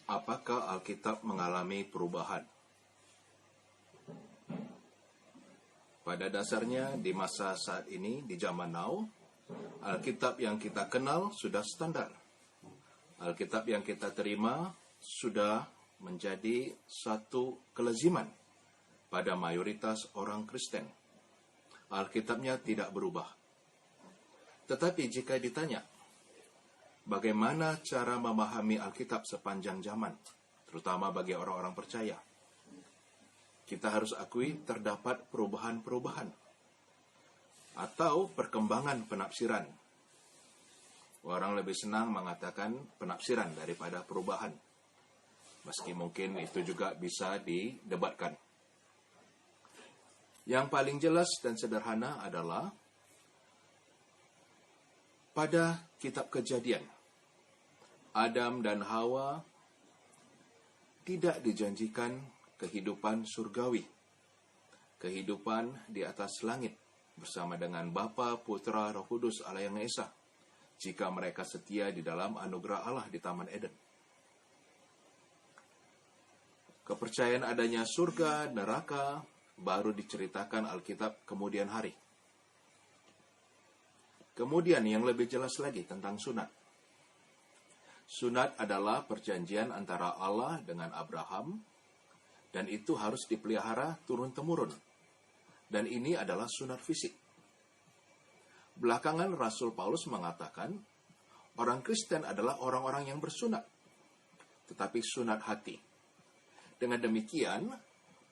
Apakah Alkitab mengalami perubahan? Pada dasarnya, di masa saat ini, di zaman now, Alkitab yang kita kenal sudah standar. Alkitab yang kita terima sudah menjadi satu kelaziman pada mayoritas orang Kristen. Alkitabnya tidak berubah. Tetapi jika ditanya, bagaimana cara memahami Alkitab sepanjang zaman, terutama bagi orang-orang percaya, kita harus akui terdapat perubahan-perubahan atau perkembangan penafsiran. Orang lebih senang mengatakan penafsiran daripada perubahan, meski mungkin itu juga bisa didebatkan. Yang paling jelas dan sederhana adalah pada kitab Kejadian, Adam dan Hawa tidak dijanjikan kehidupan surgawi, kehidupan di atas langit bersama dengan Bapa, Putra, Roh Kudus Allah yang Esa, jika mereka setia di dalam anugerah Allah di Taman Eden. Kepercayaan adanya surga, neraka baru diceritakan Alkitab kemudian hari. Kemudian yang lebih jelas lagi tentang sunat. Sunat adalah perjanjian antara Allah dengan Abraham, dan itu harus dipelihara turun-temurun. Dan ini adalah sunat fisik. Belakangan Rasul Paulus mengatakan, orang Kristen adalah orang-orang yang bersunat, tetapi sunat hati. Dengan demikian,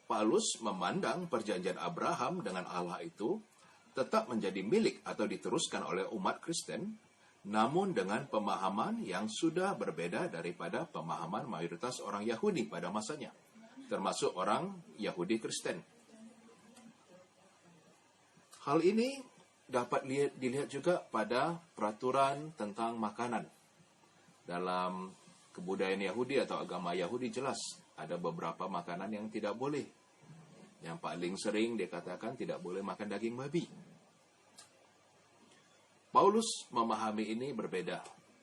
Paulus memandang perjanjian Abraham dengan Allah itu tetap menjadi milik atau diteruskan oleh umat Kristen, namun dengan pemahaman yang sudah berbeda daripada pemahaman mayoritas orang Yahudi pada masanya, termasuk orang Yahudi Kristen. Hal ini dapat dilihat juga pada peraturan tentang makanan. Dalam kebudayaan Yahudi atau agama Yahudi jelas ada beberapa makanan yang tidak boleh. Yang paling sering dikatakan tidak boleh makan daging babi. Paulus memahami ini berbeda.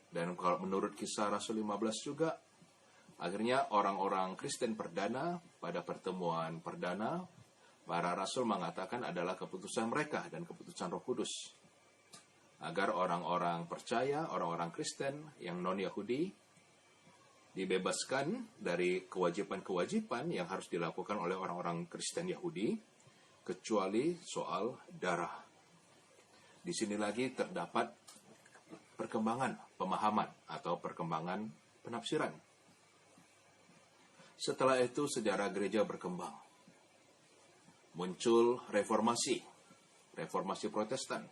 Dan kalau menurut Kisah Rasul 15 juga, akhirnya orang-orang Kristen perdana pada pertemuan perdana, para rasul mengatakan adalah keputusan mereka dan keputusan Roh Kudus. Agar orang-orang percaya, orang-orang Kristen yang non-Yahudi, dibebaskan dari kewajiban-kewajiban yang harus dilakukan oleh orang-orang Kristen Yahudi, kecuali soal darah. Di sini lagi terdapat perkembangan pemahaman atau perkembangan penafsiran. Setelah itu sejarah gereja berkembang. Muncul reformasi Protestan.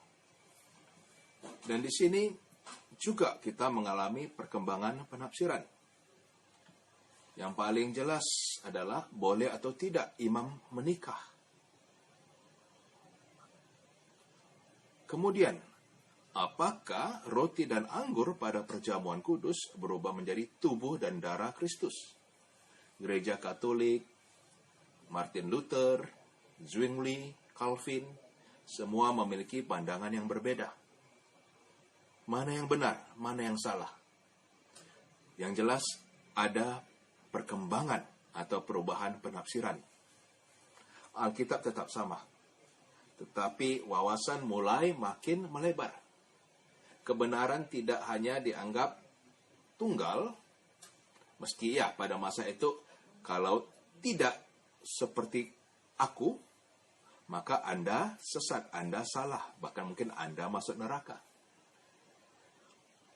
Dan di sini juga kita mengalami perkembangan penafsiran. Yang paling jelas adalah boleh atau tidak imam menikah. Kemudian, apakah roti dan anggur pada perjamuan kudus berubah menjadi tubuh dan darah Kristus? Gereja Katolik, Martin Luther, Zwingli, Calvin, semua memiliki pandangan yang berbeda. Mana yang benar, mana yang salah? Yang jelas ada perkembangan atau perubahan penafsiran. Alkitab tetap sama, tetapi wawasan mulai makin melebar. Kebenaran tidak hanya dianggap tunggal, meski ya pada masa itu kalau tidak seperti aku, maka Anda sesat, Anda salah, bahkan mungkin Anda masuk neraka.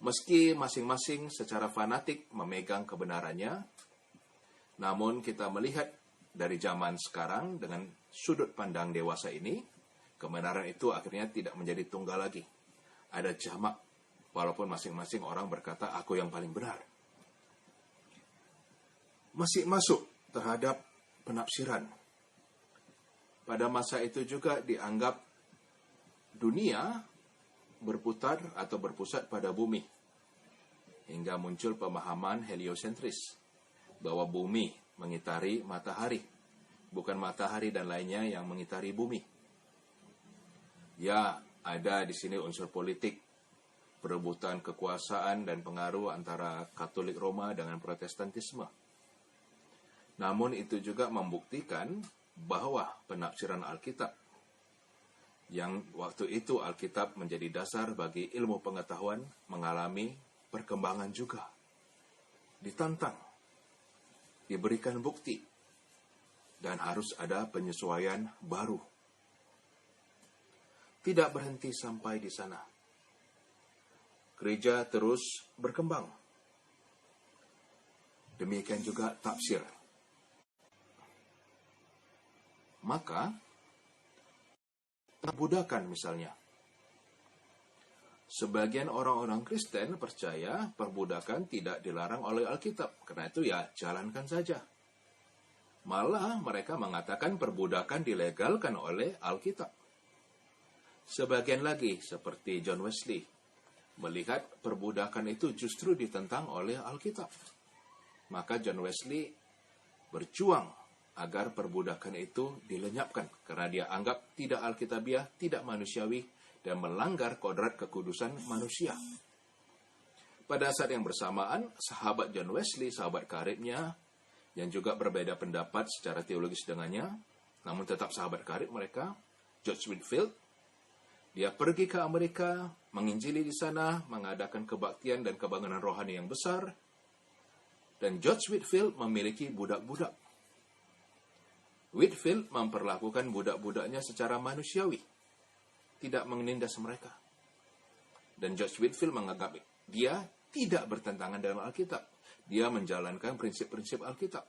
Meski masing-masing secara fanatik memegang kebenarannya, namun kita melihat dari zaman sekarang dengan sudut pandang dewasa ini, kebenaran itu akhirnya tidak menjadi tunggal lagi. Ada jamak, walaupun masing-masing orang berkata, aku yang paling benar. Masih masuk terhadap penafsiran. Pada masa itu juga dianggap dunia berputar atau berpusat pada bumi. Hingga muncul pemahaman heliosentris, bahwa bumi mengitari matahari, bukan matahari dan lainnya yang mengitari bumi. Ya, ada di sini unsur politik. perebutan kekuasaan dan pengaruh antara Katolik Roma dengan Protestantisme. Namun itu juga membuktikan bahwa penafsiran Alkitab, yang waktu itu Alkitab menjadi dasar bagi ilmu pengetahuan, mengalami perkembangan juga. Ditantang, diberikan bukti, dan harus ada penyesuaian baru. Tidak berhenti sampai di sana. Gereja terus berkembang. Demikian juga tafsir. Maka, perbudakan misalnya. Sebagian orang-orang Kristen percaya perbudakan tidak dilarang oleh Alkitab. Karena itu ya jalankan saja. Malah mereka mengatakan perbudakan dilegalkan oleh Alkitab. Sebagian lagi seperti John Wesley melihat perbudakan itu justru ditentang oleh Alkitab. Maka John Wesley berjuang agar perbudakan itu dilenyapkan karena dia anggap tidak alkitabiah, tidak manusiawi, dan melanggar kodrat kekudusan manusia. Pada saat yang bersamaan, sahabat John Wesley, sahabat karibnya, yang juga berbeda pendapat secara teologis dengannya, namun tetap sahabat karib mereka, George Whitefield, dia pergi ke Amerika, menginjili di sana, mengadakan kebaktian dan kebangunan rohani yang besar, dan George Whitefield memiliki budak-budak. Whitefield memperlakukan budak-budaknya secara manusiawi, tidak menindas mereka. Dan George Whitefield menganggap dia tidak bertentangan dengan Alkitab. Dia menjalankan prinsip-prinsip Alkitab.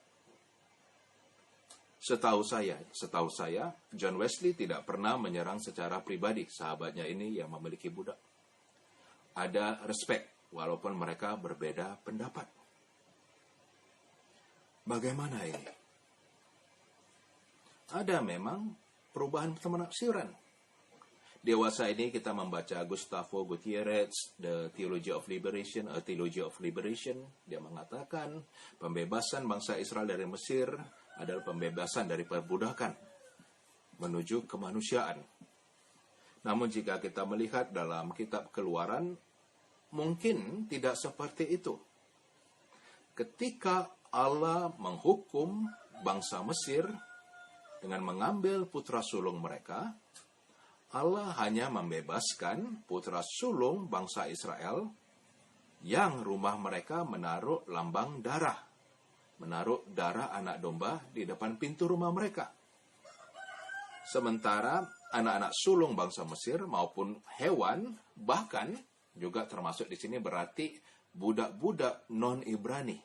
Setahu saya, John Wesley tidak pernah menyerang secara pribadi sahabatnya ini yang memiliki budak. Ada respect, walaupun mereka berbeda pendapat. Bagaimana ini? Ada memang perubahan penafsiran. Dewasa ini kita membaca Gustavo Gutierrez, The Theology of Liberation, A Theology of Liberation. Dia mengatakan pembebasan bangsa Israel dari Mesir adalah pembebasan dari perbudakan menuju kemanusiaan. Namun jika kita melihat dalam kitab Keluaran, mungkin tidak seperti itu. Ketika Allah menghukum bangsa Mesir dengan mengambil putra sulung mereka, Allah hanya membebaskan putra sulung bangsa Israel yang rumah mereka menaruh lambang darah. Menaruh darah anak domba di depan pintu rumah mereka. Sementara anak-anak sulung bangsa Mesir maupun hewan, bahkan juga termasuk di sini berarti budak-budak non-Ibrani.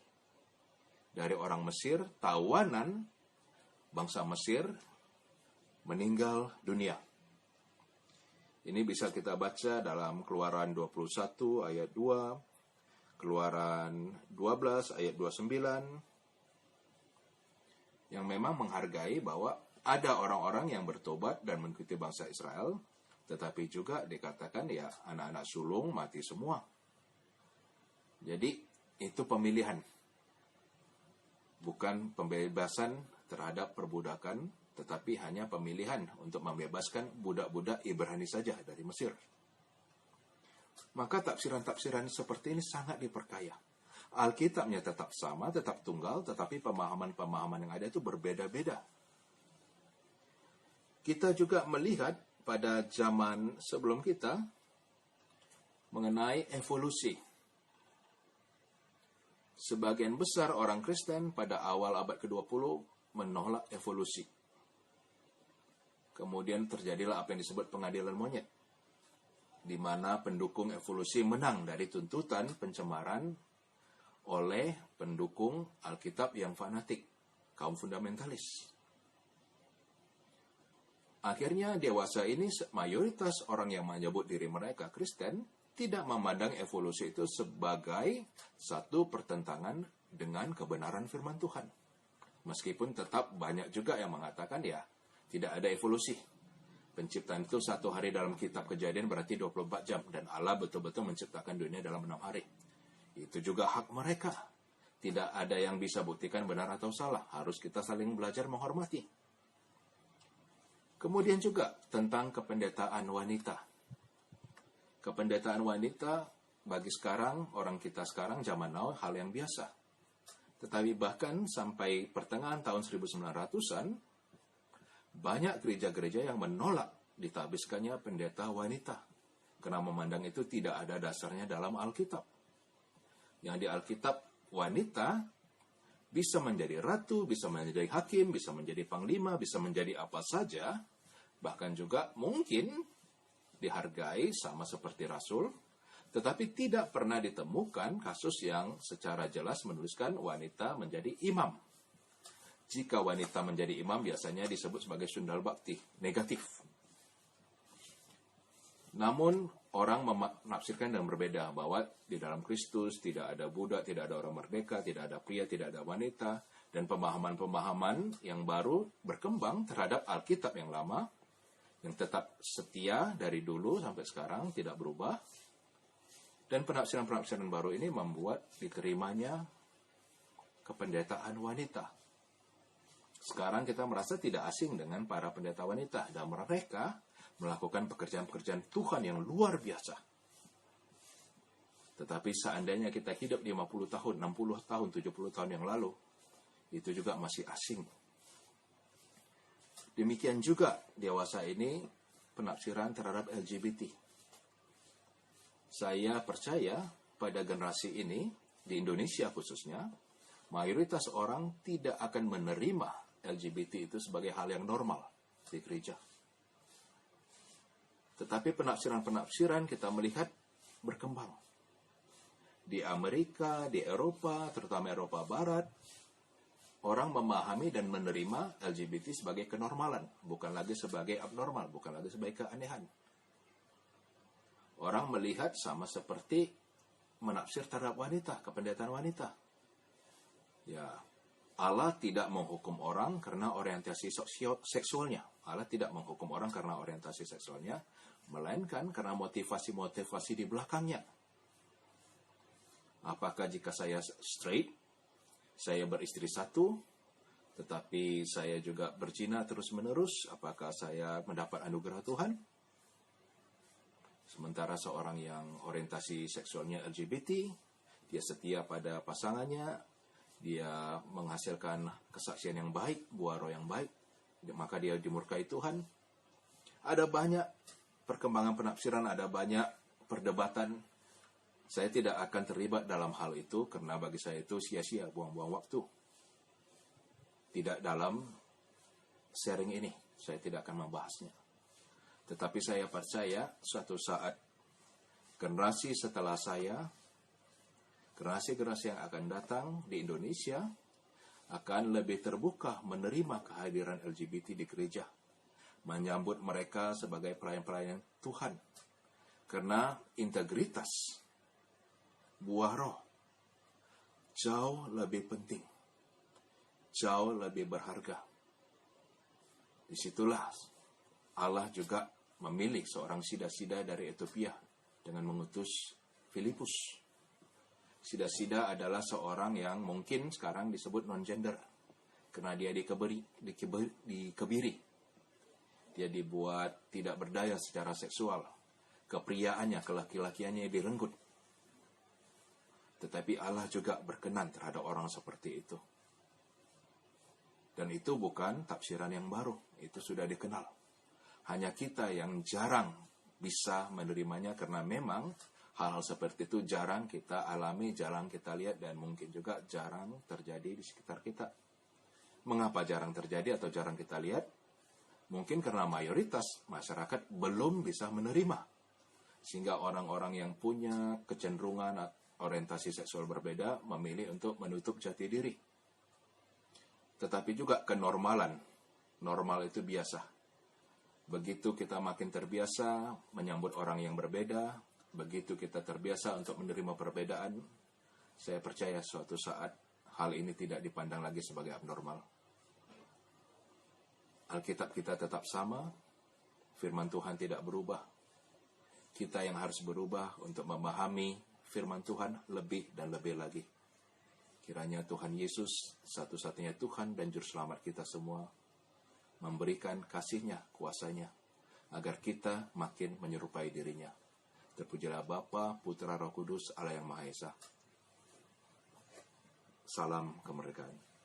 Dari orang Mesir, tawanan bangsa Mesir meninggal dunia. Ini bisa kita baca dalam Keluaran 21 ayat 2, Keluaran 12 ayat 29, yang memang menghargai bahwa ada orang-orang yang bertobat dan mengikuti bangsa Israel, tetapi juga dikatakan ya anak-anak sulung mati semua. Jadi itu pemilihan, bukan pembebasan terhadap perbudakan, tetapi hanya pemilihan untuk membebaskan budak-budak Ibrani saja dari Mesir. Maka tafsiran-tafsiran seperti ini sangat diperkaya. Alkitabnya tetap sama, tetap tunggal, tetapi pemahaman-pemahaman yang ada itu berbeda-beda. Kita juga melihat pada zaman sebelum kita mengenai evolusi. Sebagian besar orang Kristen pada awal abad ke-20 menolak evolusi. Kemudian terjadilah apa yang disebut pengadilan monyet, di mana pendukung evolusi menang dari tuntutan pencemaran oleh pendukung Alkitab yang fanatik, kaum fundamentalis. Akhirnya dewasa ini mayoritas orang yang menyebut diri mereka Kristen tidak memandang evolusi itu sebagai satu pertentangan dengan kebenaran firman Tuhan. Meskipun tetap banyak juga yang mengatakan ya, tidak ada evolusi. Penciptaan itu 1 hari dalam kitab Kejadian berarti 24 jam. Dan Allah betul-betul menciptakan dunia dalam 6 hari. Itu juga hak mereka. Tidak ada yang bisa buktikan benar atau salah. Harus kita saling belajar menghormati. Kemudian juga tentang kependetaan wanita. Kependetaan wanita bagi sekarang, orang kita sekarang zaman now, hal yang biasa. Tetapi bahkan sampai pertengahan tahun 1900-an, banyak gereja-gereja yang menolak ditabiskannya pendeta wanita. Karena memandang itu tidak ada dasarnya dalam Alkitab. Yang di Alkitab, wanita bisa menjadi ratu, bisa menjadi hakim, bisa menjadi panglima, bisa menjadi apa saja. Bahkan juga mungkin dihargai sama seperti rasul. Tetapi tidak pernah ditemukan kasus yang secara jelas menuliskan wanita menjadi imam. Jika wanita menjadi imam biasanya disebut sebagai sundal bakti, negatif. Namun orang menafsirkan dan berbeda bahwa di dalam Kristus tidak ada budak, tidak ada orang merdeka, tidak ada pria, tidak ada wanita. Dan pemahaman-pemahaman yang baru berkembang terhadap Alkitab yang lama, yang tetap setia dari dulu sampai sekarang, tidak berubah. Dan penafsiran-penafsiran baru ini membuat diterimanya kependetaan wanita. Sekarang kita merasa tidak asing dengan para pendeta wanita. Dan mereka melakukan pekerjaan-pekerjaan Tuhan yang luar biasa. Tetapi seandainya kita hidup 50 tahun, 60 tahun, 70 tahun yang lalu, itu juga masih asing. Demikian juga dewasa ini penafsiran terhadap LGBT. Saya percaya pada generasi ini, di Indonesia khususnya, mayoritas orang tidak akan menerima LGBT itu sebagai hal yang normal di gereja. Tetapi penafsiran-penafsiran kita melihat berkembang. Di Amerika, di Eropa, terutama Eropa Barat, orang memahami dan menerima LGBT sebagai kenormalan, bukan lagi sebagai abnormal, bukan lagi sebagai keanehan. Orang melihat sama seperti menafsir terhadap wanita, kependetaan wanita. Ya, Allah tidak menghukum orang karena orientasi seksualnya. Allah tidak menghukum orang karena orientasi seksualnya, melainkan karena motivasi-motivasi di belakangnya. Apakah jika saya straight, saya beristri satu, tetapi saya juga berzina terus-menerus, apakah saya mendapat anugerah Tuhan? Sementara seorang yang orientasi seksualnya LGBT, dia setia pada pasangannya, dia menghasilkan kesaksian yang baik, buah roh yang baik, maka dia dimurkai Tuhan. Ada banyak perkembangan penafsiran, ada banyak perdebatan. Saya tidak akan terlibat dalam hal itu, karena bagi saya itu sia-sia, buang-buang waktu. Tidak dalam sharing ini, saya tidak akan membahasnya. Tetapi saya percaya suatu saat generasi setelah saya, generasi-generasi yang akan datang di Indonesia akan lebih terbuka menerima kehadiran LGBT di gereja, menyambut mereka sebagai pelayan-pelayan Tuhan. Karena integritas, buah roh, jauh lebih penting, jauh lebih berharga. Disitulah Allah juga memilih seorang sida-sida dari Ethiopia dengan mengutus Filipus. Sida-sida adalah seorang yang mungkin sekarang disebut non-gender karena dia dikebiri. Dia dibuat tidak berdaya secara seksual. Kepriaannya, kelaki-lakiannya direnggut. Tetapi Allah juga berkenan terhadap orang seperti itu. Dan itu bukan tafsiran yang baru, itu sudah dikenal. Hanya kita yang jarang bisa menerimanya karena memang hal-hal seperti itu jarang kita alami, jarang kita lihat, dan mungkin juga jarang terjadi di sekitar kita. Mengapa jarang terjadi atau jarang kita lihat? Mungkin karena mayoritas masyarakat belum bisa menerima. Sehingga orang-orang yang punya kecenderungan orientasi seksual berbeda memilih untuk menutup jati diri. Tetapi juga kenormalan. Normal itu biasa. Begitu kita makin terbiasa menyambut orang yang berbeda, begitu kita terbiasa untuk menerima perbedaan, saya percaya suatu saat hal ini tidak dipandang lagi sebagai abnormal. Alkitab kita tetap sama, firman Tuhan tidak berubah. Kita yang harus berubah untuk memahami firman Tuhan lebih dan lebih lagi. Kiranya Tuhan Yesus, satu-satunya Tuhan dan Juru Selamat kita semua, memberikan kasih-Nya, kuasa-Nya, agar kita makin menyerupai diri-Nya. Terpujilah Bapa, Putra, Roh Kudus, Allah yang Maha Esa. Salam kemerdekaan.